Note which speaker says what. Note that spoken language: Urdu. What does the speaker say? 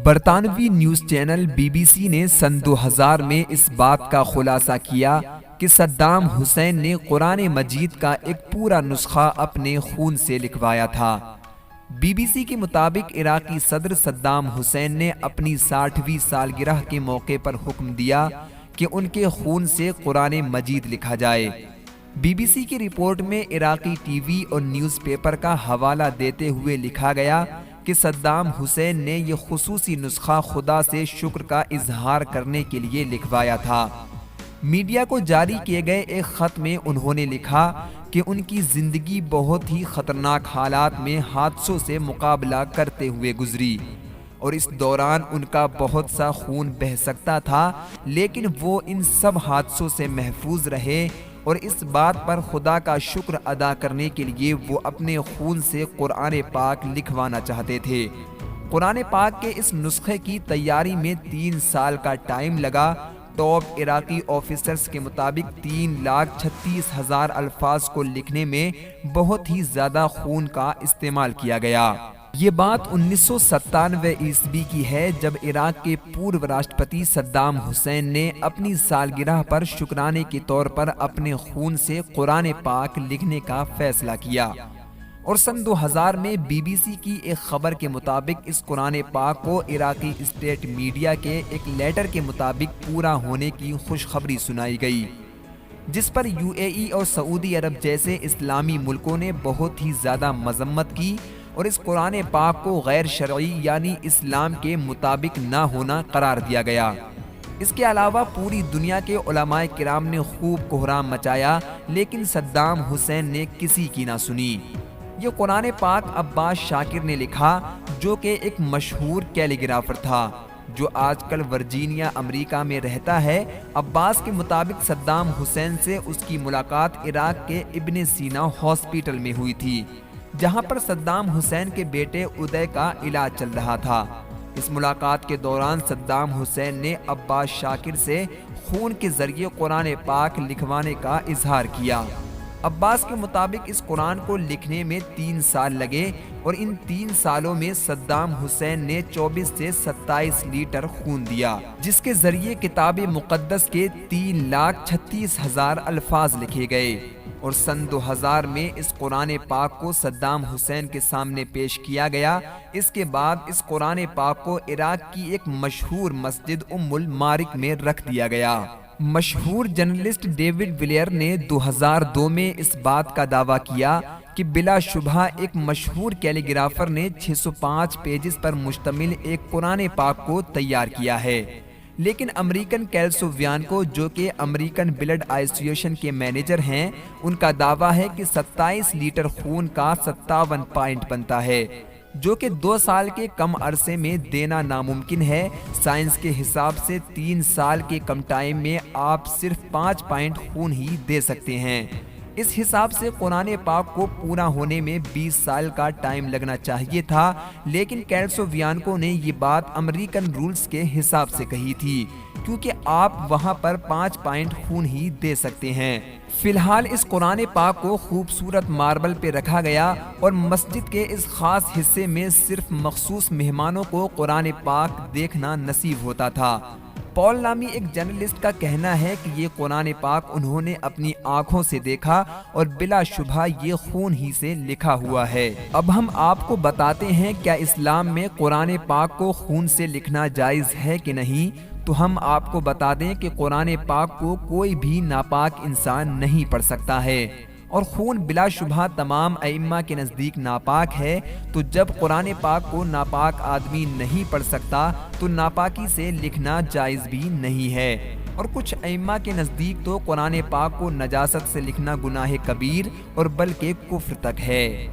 Speaker 1: برطانوی news channel B B C نے سن 2000 میں اس بات کا خلاصہ کیا کہ صدام حسین نے قرآن مجید کا ایک پورا نسخہ اپنے خون سے لکھوایا تھا۔ بی بی سی کے مطابق عراقی صدر صدام حسین نے اپنی 60ویں سالگرہ کے موقع پر حکم دیا کہ ان کے خون سے قرآن مجید لکھا جائے۔ بی بی سی کی رپورٹ میں عراقی ٹی وی اور نیوز پیپر کا حوالہ دیتے ہوئے لکھا گیا کہ صدام حسین نے یہ خصوصی نسخہ خدا سے شکر کا اظہار کرنے کے لیے لکھوایا تھا۔ میڈیا کو جاری کیے گئے ایک خط میں انہوں نے لکھا کہ ان کی زندگی بہت ہی خطرناک حالات میں حادثوں سے مقابلہ کرتے ہوئے گزری، اور اس دوران ان کا بہت سا خون بہہ سکتا تھا، لیکن وہ ان سب حادثوں سے محفوظ رہے، اور اس بات پر خدا کا شکر ادا کرنے کے لیے وہ اپنے خون سے قرآن پاک لکھوانا چاہتے تھے۔ قرآن پاک کے اس نسخے کی تیاری میں 3 سال کا ٹائم لگا۔ ٹاپ عراقی آفیسرز کے مطابق 3,36,000 الفاظ کو لکھنے میں بہت ہی زیادہ خون کا استعمال کیا گیا۔ یہ بات 1997 عیسوی کی ہے، جب عراق کے پورو راشٹرپتی صدام حسین نے اپنی سالگرہ پر شکرانے کے طور پر اپنے خون سے قرآن پاک لکھنے کا فیصلہ کیا، اور سن 2000 میں بی بی سی کی ایک خبر کے مطابق اس قرآن پاک کو عراقی اسٹیٹ میڈیا کے ایک لیٹر کے مطابق پورا ہونے کی خوشخبری سنائی گئی، جس پر یو اے ای اور سعودی عرب جیسے اسلامی ملکوں نے بہت ہی زیادہ مذمت کی، اور اس قرآن پاک کو غیر شرعی یعنی اسلام کے مطابق نہ ہونا قرار دیا گیا۔ اس کے علاوہ پوری دنیا کے علماء کرام نے خوب کوہرام مچایا، لیکن صدام حسین نے کسی کی نہ سنی۔ یہ قرآن پاک عباس شاکر نے لکھا، جو کہ ایک مشہور کیلیگرافر تھا جو آج کل ورجینیا امریکہ میں رہتا ہے۔ عباس کے مطابق صدام حسین سے اس کی ملاقات عراق کے ابن سینا ہاسپٹل میں ہوئی تھی، جہاں پر صدام حسین کے بیٹے ادے کا علاج چل رہا تھا۔ اس ملاقات کے دوران صدام حسین نے عباس شاکر سے خون کے ذریعے قرآن پاک لکھوانے کا اظہار کیا۔ عباس کے مطابق اس قرآن کو لکھنے میں 3 سال لگے، اور ان 3 سالوں میں صدام حسین نے 24 سے 27 لیٹر خون دیا، جس کے ذریعے کتاب مقدس کے 3,36,000 الفاظ لکھے گئے، اور سن 2000 میں اس قرآن پاک کو صدام حسین کے سامنے پیش کیا گیا۔ اس کے بعد اس قرآن پاک کو عراق کی ایک مشہور مسجد ام المارک میں رکھ دیا گیا۔ مشہور جرنلسٹ ڈیوڈ ویلیر نے 2002 میں اس بات کا دعویٰ کیا کہ بلا شبہ ایک مشہور کیلیگرافر نے 605 پیجز پر مشتمل ایک قرآن پاک کو تیار کیا ہے، لیکن امریکن کیلسوویانکو، جو کہ امریکن بلڈ ایسوسی کے مینیجر ہیں، ان کا دعویٰ ہے کہ 27 لیٹر خون کا 57 پوائنٹ بنتا ہے، جو کہ 2 سال کے کم عرصے میں دینا ناممکن ہے۔ سائنس کے حساب سے 3 سال کے کم ٹائم میں آپ صرف 5 پوائنٹ خون ہی دے سکتے ہیں۔ اس حساب سے قرآن پاک کو پورا ہونے میں 20 سال کا ٹائم لگنا چاہیے تھا، لیکن کیلسوویانکو نے یہ بات امریکن رولز کے حساب سے کہی تھی، کیونکہ آپ وہاں پر 5 پوائنٹ خون ہی دے سکتے ہیں۔ فی الحال اس قرآن پاک کو خوبصورت ماربل پہ رکھا گیا، اور مسجد کے اس خاص حصے میں صرف مخصوص مہمانوں کو قرآن پاک دیکھنا نصیب ہوتا تھا۔ پال نامی ایک جرنلسٹ کا کہنا ہے کہ یہ قرآن پاک انہوں نے اپنی آنکھوں سے دیکھا، اور بلا شبہ یہ خون ہی سے لکھا ہوا ہے۔ اب ہم آپ کو بتاتے ہیں کیا اسلام میں قرآن پاک کو خون سے لکھنا جائز ہے کہ نہیں۔ تو ہم آپ کو بتا دیں کہ قرآن پاک کو کوئی بھی ناپاک انسان نہیں پڑھ سکتا ہے، اور خون بلا شبہ تمام ائمہ کے نزدیک ناپاک ہے۔ تو جب قرآن پاک کو ناپاک آدمی نہیں پڑھ سکتا، تو ناپاکی سے لکھنا جائز بھی نہیں ہے، اور کچھ ائمہ کے نزدیک تو قرآن پاک کو نجاست سے لکھنا گناہ کبیر اور بلکہ کفر تک ہے۔